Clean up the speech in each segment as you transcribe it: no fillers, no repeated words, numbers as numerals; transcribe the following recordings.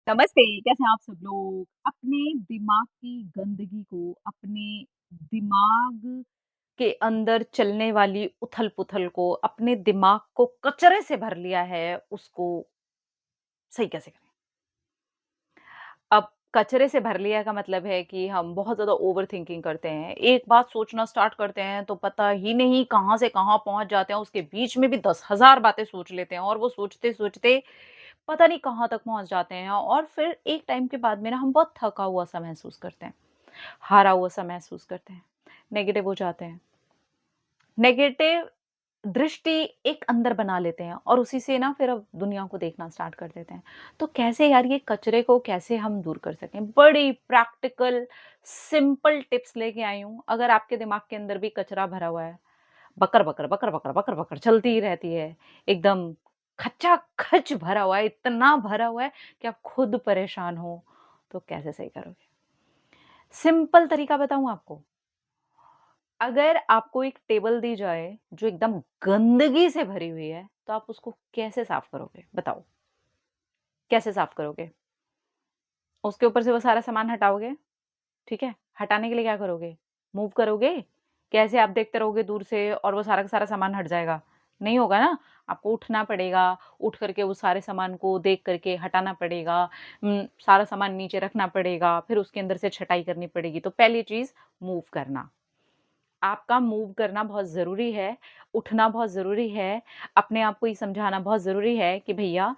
नमस्ते, कैसे हैं आप सब लोग? अपने दिमाग की गंदगी को, अपने दिमाग के अंदर चलने वाली उथल-पुथल को, अपने दिमाग को कचरे से भर लिया है, उसको सही कैसे करें? अब कचरे से भर लिया का मतलब है कि हम बहुत ज़्यादा ओवरथिंकिंग करते हैं। एक बात सोचना स्टार्ट करते हैं तो पता ही नहीं कहाँ से कहाँ पहुँच जाते हैं, उसके बीच में भी 10,000 बातें सोच लेते हैं और वो सोचते-सोचते पता नहीं कहाँ तक पहुँच जाते हैं और फिर एक टाइम के बाद में ना हम बहुत थका हुआ-सा महसूस करते हैं, हारा हुआ-सा महसूस करते हैं, नेगेटिव हो जाते हैं। नेगेटिव दृष्टि एक अंदर बना लेते हैं और उसी से ना फिर अब दुनिया को देखना स्टार्ट कर देते हैं। तो कैसे यार ये कचरे को कैसे हम दूर कर सकें? बड़ी प्रैक्टिकल सिंपल टिप्स लेके आई हूँ। अगर आपके दिमाग के अंदर भी कचरा भरा हुआ है, बकर-बकर, बकर-बकर, बकर-बकर चलती ही रहती है, एकदम खचाखच भरा हुआ है, इतना भरा हुआ है कि आप खुद परेशान हो, तो कैसे सही करोगे? सिंपल तरीका बताऊँ आपको? अगर आपको एक टेबल दी जाए जो एकदम गंदगी से भरी हुई है, तो आप उसको कैसे साफ करोगे? बताओ, कैसे साफ करोगे? उसके ऊपर से वो सारा सामान हटाओगे, ठीक है? हटाने के लिए क्या करोगे? मूव करोगे? कैसे आप देखते रहोगे दूर से और वो सारा का सारा सामान हट जाएगा? नहीं होगा ना, आपको उठना पड़ेगा, उठ कर के उस सारे सामान को देख कर के हटाना पड़ेगा, सारा सामान नीचे रखना पड़ेगा, फिर उसके अंदर से छँटाई करनी पड़ेगी। तो पहली चीज़ मूव करना। आपका मूव करना बहुत ज़रूरी है, उठना बहुत ज़रूरी है, अपने आप को ये समझाना बहुत ज़रूरी है कि भैया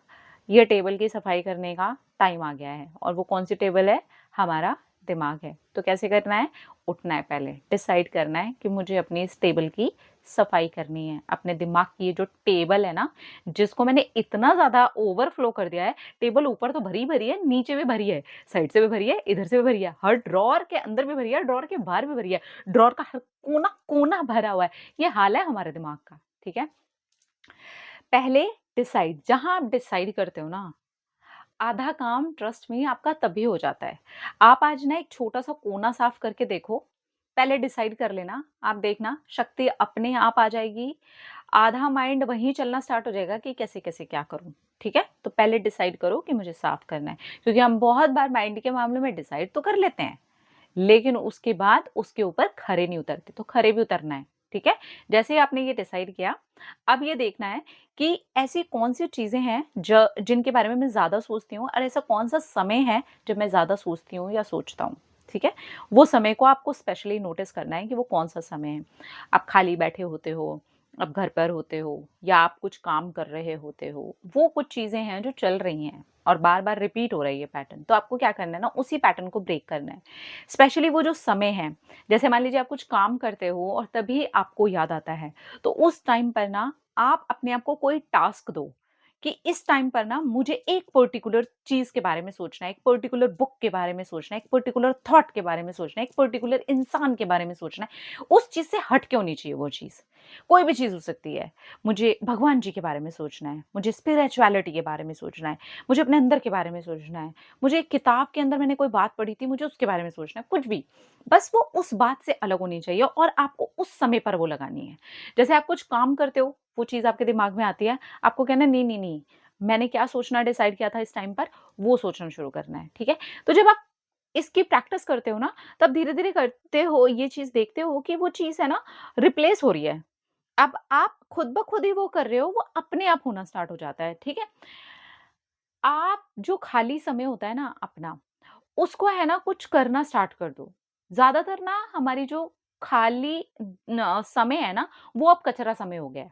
ये टेबल की सफाई करने का टाइम आ गया है और वो कौन-सी टेबल है? हमारा दिमाग है। तो कैसे करना है? उठना है पहले, डिसाइड करना है कि मुझे अपनी इस टेबल की सफाई करनी है। अपने दिमाग की ये जो टेबल है ना, जिसको मैंने इतना ज़्यादा ओवरफ्लो कर दिया है, टेबल ऊपर तो भरी ही भरी है, नीचे भी भरी है, साइड से भी भरी है, इधर से भी भरी है, हर ड्रॉवर के अंदर भी भरी है, ड्रॉवर के बाहर भी भरी है। ड्रॉवर का हर कोना-कोना भरा हुआ है। ये हाल है हमारे दिमाग का, ठीक है? पहले डिसाइड जहाँ आप डिसाइड करते हो ना, आधा काम ट्रस्ट मी आपका तभी हो जाता है। आप आज ना एक छोटा-सा कोना साफ करके देखो, पहले डिसाइड कर लेना, आप देखना शक्ति अपने आप आ जाएगी। आधा माइंड वहीं चलना स्टार्ट हो जाएगा कि कैसे-कैसे क्या करूँ, ठीक है? तो पहले डिसाइड करो कि मुझे साफ करना है, क्योंकि हम बहुत बार माइंड के मामले में डिसाइड तो कर लेते हैं, लेकिन उसके बाद उसके ऊपर खरे नहीं उतरते, तो खरे भी उतरना है, ठीक है? जैसे ही आपने ये डिसाइड किया, अब ये देखना है कि ऐसी कौन-सी चीज़ें हैं ज जिनके बारे में मैं ज़्यादा सोचती हूँ और ऐसा कौन-सा समय है जब मैं ज़्यादा सोचती हूँ या सोचता हूँ, ठीक है? वो समय को आपको स्पेशली नोटिस करना है कि वो कौन-सा समय है। आप खाली बैठे होते हो, आप घर पर होते हो या आप कुछ काम कर रहे होते हो, वो कुछ चीज़ें हैं जो चल रही हैं और बार-बार रिपीट हो रही है पैटर्न, तो आपको क्या करना है ना, उसी पैटर्न को ब्रेक करना है। स्पेशली वो जो समय है, जैसे मान लीजिए आप कुछ काम करते हो और तभी आपको याद आता है, तो उस टाइम पर ना आप अपने आप को कोई टास्क दो कि इस टाइम पर ना मुझे एक पर्टिकुलर चीज़ के बारे में सोचना है, एक पर्टिकुलर बुक के बारे में सोचना है, एक पर्टिकुलर थॉट के बारे में सोचना है, एक पर्टिकुलर इंसान के बारे में सोचना है। उस चीज़ से हट के होनी चाहिए वो चीज़। कोई भी चीज़ हो सकती है। मुझे भगवान जी के बारे में सोचना है, मुझे स्पिरिचुअलिटी के बारे में सोचना है, मुझे अपने अंदर के बारे में सोचना है, मुझे एक किताब के अंदर मैंने कोई बात पढ़ी थी, मुझे उसके बारे में सोचना है, कुछ भी। बस वो उस बात से अलग होनी चाहिए और आपको उस समय पर वो लगानी है। जैसे आप कुछ काम करते हो, वो चीज़ आपके दिमाग में आती है, आपको कहना है नहीं, नहीं, नहीं, मैंने क्या सोचना डिसाइड किया था इस टाइम पर, वो सोचना शुरू करना है, ठीक है? तो जब आप इसकी प्रैक्टिस करते हो ना, तब धीरे-धीरे करते हो ये चीज़ देखते हो कि वो चीज़ है ना रिप्लेस हो रही है। अब आप खुद ब खुद ही वो कर रहे हो, वो अपने आप होना स्टार्ट हो जाता है, ठीक है? आप जो खाली समय होता है ना अपना, उसको है ना कुछ करना स्टार्ट कर दो। ज़्यादातर ना हमारी जो खाली न समय है ना, वो अब कचरा समय हो गया है।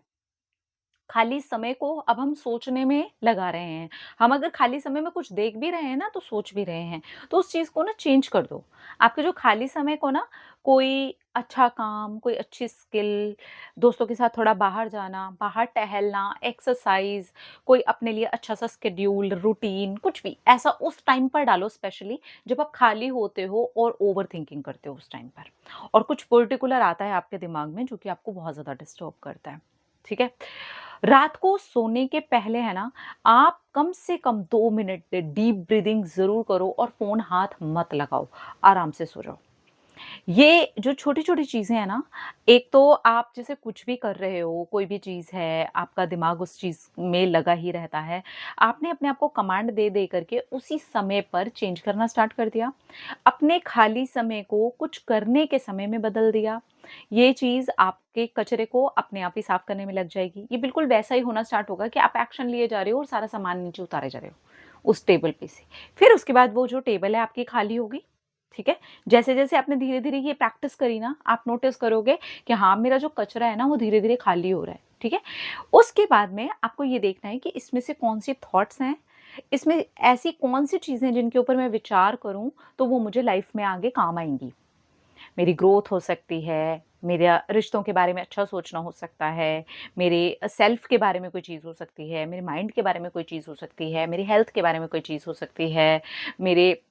खाली समय को अब हम सोचने में लगा रहे हैं। हम अगर खाली समय में कुछ देख भी रहे हैं ना, तो सोच भी रहे हैं। तो उस चीज़ को ना चेंज कर दो। आपके जो खाली समय को ना कोई अच्छा काम, कोई अच्छी स्किल, दोस्तों के साथ थोड़ा बाहर जाना, बाहर टहलना, एक्सरसाइज़, कोई अपने लिए अच्छा-सा शेड्यूल, रूटीन कुछ भी ऐसा उस टाइम पर डालो स्पेशली जब आप खाली होते हो और ओवरथिंकिंग करते हो उस टाइम पर। और कुछ पर्टिकुलर आता है आपके दिमाग में जो कि आपको बहुत ज़्यादा डिस्टर्ब करता है। ठीक है? रात को सोने के पहले है ना, आप कम से कम 2 मिनट डीप ब्रीथिंग ज़रूर करो और फ़ोन हाथ मत लगाओ, आराम से सो जाओ। ये जो छोटी-छोटी चीज़ें हैं ना, एक तो आप जैसे कुछ भी कर रहे हो, कोई भी चीज़ है, आपका दिमाग उस चीज़ में लगा ही रहता है। आपने अपने आप को कमांड दे-दे करके उसी समय पर चेंज करना स्टार्ट कर दिया। अपने खाली समय को कुछ करने के समय में बदल दिया। ये चीज़ आपके कचरे को अपने आप ही साफ करने में लग जाएगी। ये बिल्कुल वैसा ही होना स्टार्ट होगा कि आप एक्शन लिए जा रहे हो और सारा सामान नीचे उतारे जा रहे हो, उस टेबल पे से। फिर उसके बाद वो जो टेबल है आपकी खाली होगी, ठीक है? जैसे-जैसे आपने धीरे-धीरे ये प्रैक्टिस करी ना, आप नोटिस करोगे कि हाँ, मेरा जो कचरा है ना, वो धीरे-धीरे खाली हो रहा है, ठीक है? उसके बाद में आपको ये देखना है कि इसमें से कौन-सी थॉट्स हैं, इसमें ऐसी कौन-सी चीज़ें हैं जिनके ऊपर मैं विचार करूँ, तो वो मुझे लाइफ़ में आगे काम आएँगी। मेरी ग्रोथ हो सकती है, मेरा रिश्तों के बारे में अच्छा सोचना हो सकता है, मेरे सेल्फ के बारे में कोई चीज़ हो सकती है, मेरे माइंड के बारे में कोई चीज़ हो सकती है, मेरी हेल्थ के बारे में कोई चीज़ हो सकती है, मेरे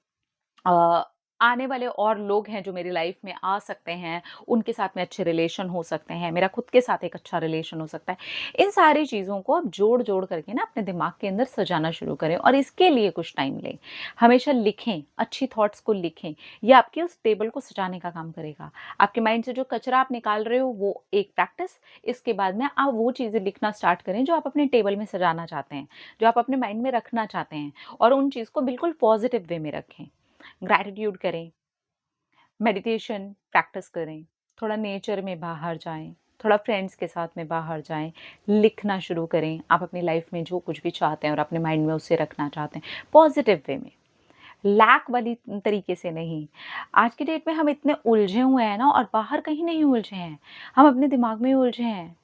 अ, आने वाले और लोग हैं जो मेरी लाइफ में आ सकते हैं, उनके साथ में अच्छे रिलेशन हो सकते हैं, मेरा खुद के साथ एक अच्छा रिलेशन हो सकता है। इन सारी चीज़ों को आप जोड़-जोड़ करके ना अपने दिमाग के अंदर सजाना शुरू करें और इसके लिए कुछ टाइम लें। हमेशा लिखें, अच्छी थॉट्स को लिखें, ये आपके उस टेबल को सजाने का काम करेगा। आपके माइंड से जो कचरा आप निकाल रहे हो वो एक प्रैक्टिस, इसके बाद में आप वो चीज़ें लिखना स्टार्ट करें जो आप अपने टेबल में सजाना चाहते हैं, जो आप अपने माइंड में रखना चाहते हैं और उन चीज़ को बिल्कुल पॉज़िटिव वे में रखें। ग्रैटिट्यूड करें, मेडिटेशन प्रैक्टिस करें, थोड़ा नेचर में बाहर जाएँ, थोड़ा फ्रेंड्स के साथ में बाहर जाएँ, लिखना शुरू करें। आप अपनी लाइफ़ में जो कुछ भी चाहते हैं और अपने माइंड में उसे रखना चाहते हैं, पॉज़िटिव वे में, लैक वाली तरीके से नहीं। आज की डेट में हम इतने उलझे हुए हैं ना और बाहर कहीं नहीं उलझे हैं, हम अपने दिमाग में ही उलझे हैं।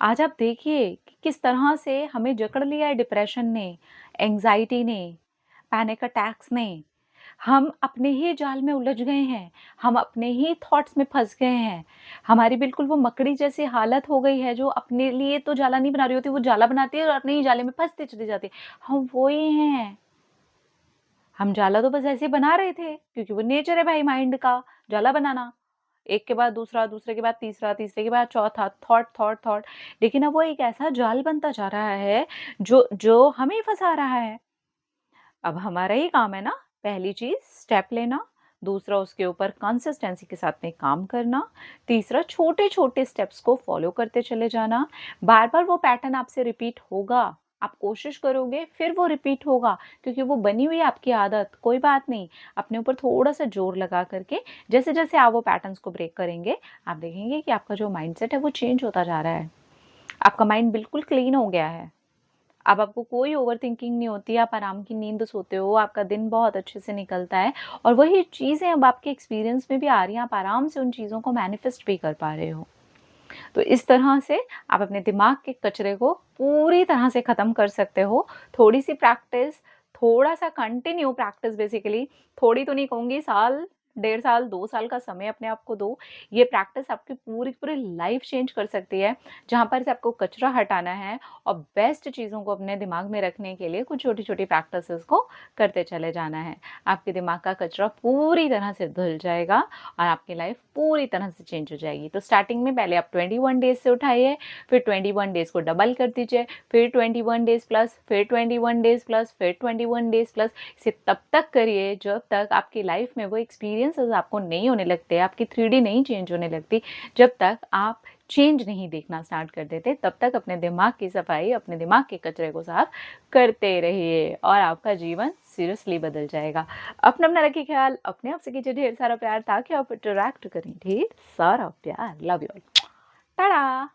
आज आप देखिए कि किस तरह से हमें जकड़ लिया है डिप्रेशन ने, एंग्ज़ायटी ने, पैनिक अटैक्स ने। हम अपने ही जाल में उलझ गए हैं, हम अपने ही थॉट्स में फँस गए हैं। हमारी बिल्कुल वो मकड़ी जैसी हालत हो गई है जो अपने लिए तो जाला नहीं बना रही होती, वो जाला बनाती है और अपने ही जाले में फँसती चली जाती है। हम वो ही हैं। हम जाला तो बस ऐसे ही बना रहे थे क्योंकि वो नेचर है भाई माइंड का, जाला बनाना। एक के बाद दूसरा, दूसरे के बाद तीसरा, तीसरे के बाद चौथा, थॉट, थॉट, थॉट। लेकिन अब वो एक ऐसा जाल बनता जा रहा है जो जो हमें फँसा रहा है। अब हमारा ही काम है ना, पहली चीज़ स्टेप लेना, दूसरा उसके ऊपर कंसिस्टेंसी के साथ में काम करना, तीसरा छोटे-छोटे स्टेप्स को फॉलो करते चले जाना। बार-बार वो पैटर्न आपसे रिपीट होगा, आप कोशिश करोगे फिर वो रिपीट होगा क्योंकि वो बनी हुई है आपकी आदत, कोई बात नहीं। अपने ऊपर थोड़ा-सा ज़ोर लगा करके जैसे-जैसे आप वो पैटर्न्स को ब्रेक करेंगे, आप देखेंगे कि आपका जो माइंडसेट है वो चेंज होता जा रहा है। आपका माइंड बिल्कुल क्लीन हो गया है। अब आपको कोई ओवरथिंकिंग नहीं होती, आप आराम की नींद सोते हो, आपका दिन बहुत अच्छे से निकलता है और वही चीज़ें अब आपके एक्सपीरियंस में भी आ रही हैं, आप आराम से उन चीज़ों को मैनिफेस्ट भी कर पा रहे हो। तो इस तरह से आप अपने दिमाग के कचरे को पूरी तरह से ख़त्म कर सकते हो। थोड़ी-सी प्रैक्टिस, थोड़ा-सा कंटिन्यू प्रैक्टिस बेसिकली, थोड़ी तो नहीं कहूँगी साल, डेढ़ साल, 2 साल का समय अपने आप को दो। ये प्रैक्टिस आपकी पूरी-पूरी लाइफ़ चेंज कर सकती है। जहाँ पर से आपको कचरा हटाना है और बेस्ट चीज़ों को अपने दिमाग में रखने के लिए कुछ छोटी-छोटी प्रैक्टिसेस को करते चले जाना है। आपके दिमाग का कचरा पूरी तरह से धुल जाएगा और आपकी लाइफ पूरी तरह से चेंज हो जाएगी। तो स्टार्टिंग में पहले आप 21 डेज़ से उठाइए, फिर 21 डेज़ को डबल कर दीजिए, फिर 21 डेज़ प्लस, फिर 21 डेज़ प्लस, फिर 21 डेज़ प्लस। इसे तब तक करिए जब तक आपकी लाइफ में वो एक्सपीरियंसेस आपको नहीं होने लगते, आपकी 3D नहीं चेंज होने लगती, जब तक आप चेंज नहीं देखना स्टार्ट कर देते, तब तक अपने दिमाग की सफाई, अपने दिमाग के कचरे को साफ करते रहिए और आपका जीवन सीरियसली बदल जाएगा। अपना-अपना रखिए ख़्याल, अपने आप से कीजिए ढेर सारा प्यार ताकि आप इंटरैक्ट करें ढेर सारा प्यार। Love you all. टाटा।